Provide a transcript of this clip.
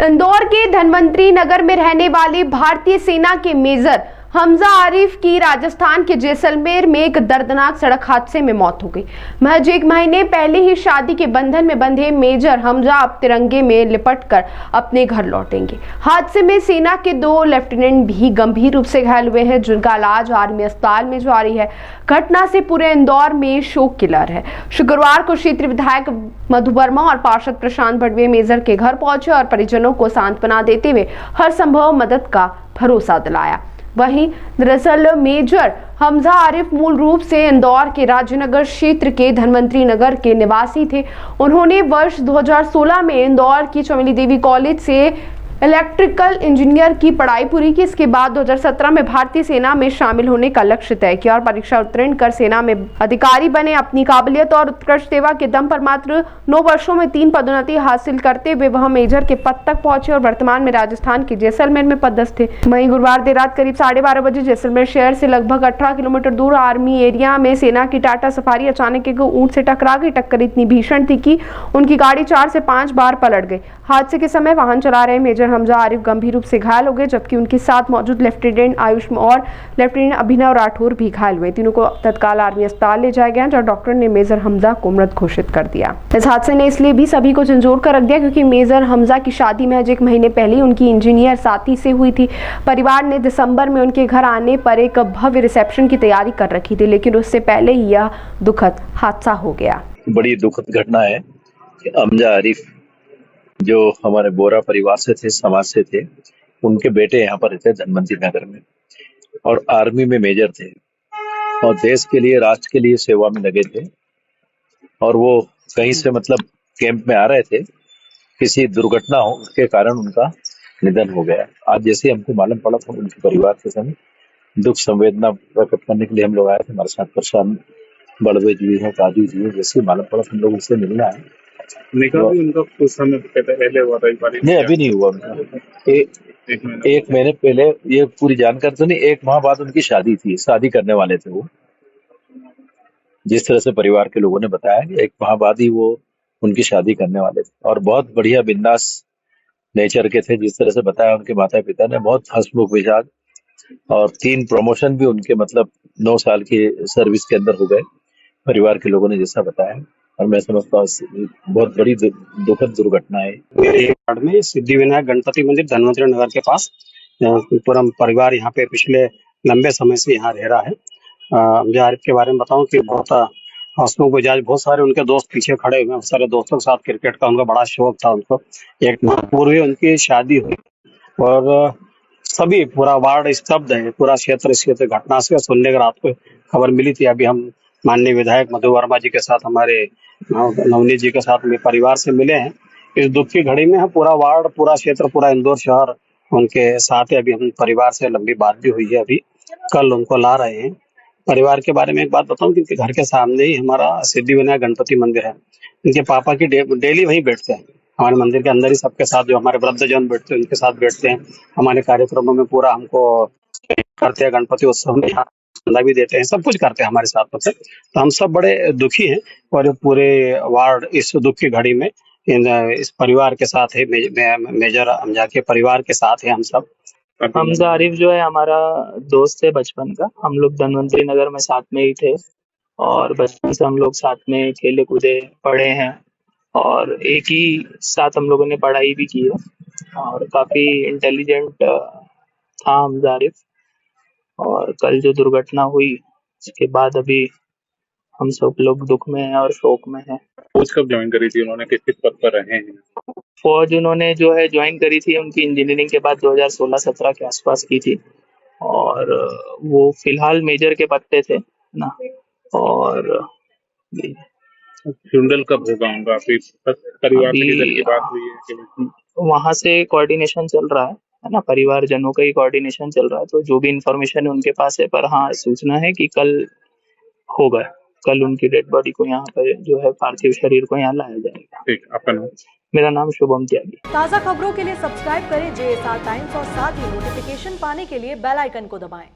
इंदौर के धन्वंतरी नगर में रहने वाले भारतीय सेना के मेजर हमजा आरिफ की राजस्थान के जैसलमेर में एक दर्दनाक सड़क हादसे में मौत हो गई। महज एक महीने पहले ही शादी के बंधन में बंधे मेजर हमजा अब तिरंगे में लिपटकर अपने घर लौटेंगे। हादसे में सेना के 2 लेफ्टिनेंट भी गंभीर रूप से घायल हुए हैं, जिनका इलाज आर्मी अस्पताल में जारी है। घटना से पूरे इंदौर में शोक की लहर है। शुक्रवार को क्षेत्रीय विधायक मधु वर्मा और पार्षद प्रशांत भड़वे मेजर के घर पहुंचे और परिजनों को सांत्वना देते हुए हर संभव मदद का भरोसा दिलाया। वहीं दरअसल मेजर हमजा आरिफ मूल रूप से इंदौर के राजनगर क्षेत्र के धन्वंतरी नगर के निवासी थे। उन्होंने वर्ष 2016 में इंदौर की चमेली देवी कॉलेज से इलेक्ट्रिकल इंजीनियर की पढ़ाई पूरी की। इसके बाद 2017 में भारतीय सेना में शामिल होने का लक्ष्य तय किया और परीक्षा उत्तीर्ण कर सेना में अधिकारी बने। अपनी काबिलियत और उत्कृष्ट सेवा के दम पर मात्र 9 वर्षों में 3 पदोन्नति हासिल करते हुए वह मेजर के पद तक पहुंचे और वर्तमान में राजस्थान के जैसलमेर में पदस्थ थे। वहीं गुरुवार देर रात करीब 12:30 बजे जैसलमेर शहर से लगभग 18 किलोमीटर दूर आर्मी एरिया में सेना की टाटा सफारी अचानक एक ऊंट से टकरा गई। टक्कर इतनी भीषण थी कि उनकी गाड़ी 4 से 5 बार पलट गई। हादसे के समय वाहन चला रहे मेजर हमजा आरिफ गंभीर रूप से घायल हो गए, जबकि उनके साथ मौजूद लेफ्टिनेंट आयुष और लेफ्टिनेंट अभिनव राठौर भी घायल हुए। तीनों को तत्काल आर्मी अस्पताल ले जाया गया, जहां डॉक्टर ने मेजर हमजा को मृत घोषित कर दिया। इस हादसे ने इसलिए भी सभी को झंझोर कर रख दिया क्योंकि मेजर हमजा की शादी महज एक महीने पहले उनकी इंजीनियर साथी से हुई थी। परिवार ने दिसंबर में उनके घर आने पर एक भव्य रिसेप्शन की तैयारी कर रखी थी, लेकिन उससे पहले ही यह दुखद हादसा हो गया। बड़ी दुखद घटना है कि हमजा आरिफ जो हमारे बोरा परिवार से थे, समाज से थे, उनके बेटे यहाँ पर रहते धन्वंतरी नगर में और आर्मी में मेजर थे और देश के लिए, राष्ट्र के लिए सेवा में लगे थे। और वो कहीं से कैंप में आ रहे थे, किसी दुर्घटना हो उसके कारण उनका निधन हो गया। आज जैसे हमको मालूम पड़ा था, उनके परिवार के संग दुख संवेदना प्रकट करने के लिए हम लोग आए थे। हमारे साथ प्रशांत भड़वे जी हैं, काजू जी हैं। जैसे मालूम पड़ा हम लोग उनसे मिलना है। निकाह भी उनका कुछ समय पहले हुआ था? नहीं, अभी नहीं हुआ उनका। एक महीने पहले, ये पूरी जानकारी तो नहीं, 1 माह बाद उनकी शादी थी। शादी करने वाले थे वो, जिस तरह से परिवार के लोगों ने बताया कि 1 माह बाद ही वो उनकी शादी करने वाले थे और बहुत बढ़िया बिंदास नेचर के थे। जिस तरह से बताया उनके माता पिता ने, बहुत हंसमुख मिजाज और 3 प्रमोशन भी उनके 9 साल की सर्विस के अंदर हो गए, परिवार के लोगों ने जैसा बताया। और मैं समझता हूँ बहुत बड़ी दुखद दुर्घटना है। मेरे वार्ड में सिद्धि विनायक गणपति मंदिर धन्वंतरी नगर के पास पूरा परिवार यहाँ पे पिछले लंबे समय से यहाँ रह रहा है। हमजा आरिफ के बारे में बताऊं कि बहुत हंसमुख मिजाज, बहुत सारे उनके दोस्त पीछे खड़े हुए हैं। सारे दोस्तों के साथ क्रिकेट का उनका बड़ा शौक था। उनको 1 माह पूर्व उनकी शादी हुई और सभी पूरा वार्ड स्तब्ध है, पूरा क्षेत्र इस घटना से सुनने के रात को खबर मिली थी। अभी हम माननीय विधायक मधु वर्मा जी के साथ, हमारे नवनीत जी के साथ में परिवार से मिले हैं। इस दुख की घड़ी में हम पूरा वार्ड, पूरा क्षेत्र, पूरा इंदौर शहर उनके साथ है। अभी हम परिवार से लंबी बात भी हुई है, अभी कल उनको ला रहे हैं। परिवार के बारे में एक बात बताऊं कि इनके घर के सामने ही हमारा सिद्धि विनायक गणपति मंदिर है। इनके पापा की डेली वहीं बैठते हैं, हमारे मंदिर के अंदर ही सबके साथ, जो हमारे वृद्धजन बैठते हैं उनके साथ बैठते हैं। हमारे कार्यक्रमों में पूरा हमको करते हैं, गणपति उत्सव में भी देते हैं, सब कुछ करते हैं हमारे साथ। तो हम सब बड़े दुखी हैं और पूरे वार्ड इस दुख की घड़ी में इस परिवार के साथ है। मेजर हमजा के परिवार के साथ है हम सब। हमजा आरिफ जो है हमारा दोस्त है बचपन का। हम लोग धन्वंतरी नगर में साथ में ही थे और बचपन से हम लोग साथ में खेले कूदे पढ़े हैं और एक ही साथ हम लोगों ने पढ़ाई भी की है और काफी इंटेलिजेंट था हमजा आरिफ। और कल जो दुर्घटना हुई उसके बाद अभी हम सब लोग दुख में हैं और शोक में हैं। फौज कब ज्वाइन करी थी उन्होंने, किस पद पर रहे हैं? फौज उन्होंने जो है ज्वाइन करी थी उनकी इंजीनियरिंग के बाद 2016-17 के आसपास की थी और वो फिलहाल मेजर के पद पे थे ना। और फ्यूनरल कब होगा उनका? परिवार की बात हुई है कि वहां से कोऑर्डिनेशन चल रहा है ना, परिवारजनों का ही कोऑर्डिनेशन चल रहा है। तो जो भी इंफॉर्मेशन उनके पास है, पर हाँ सूचना है कि कल होगा, कल उनकी डेड बॉडी को यहाँ पर जो है पार्थिव शरीर को यहाँ लाया जाएगा। ठीक, आपका नाम? मेरा नाम शुभम त्यागी। ताज़ा खबरों के लिए सब्सक्राइब करें JSR टाइम्स और साथ ही नोटिफिकेशन पाने के लिए बेल आइकन को दबाएं।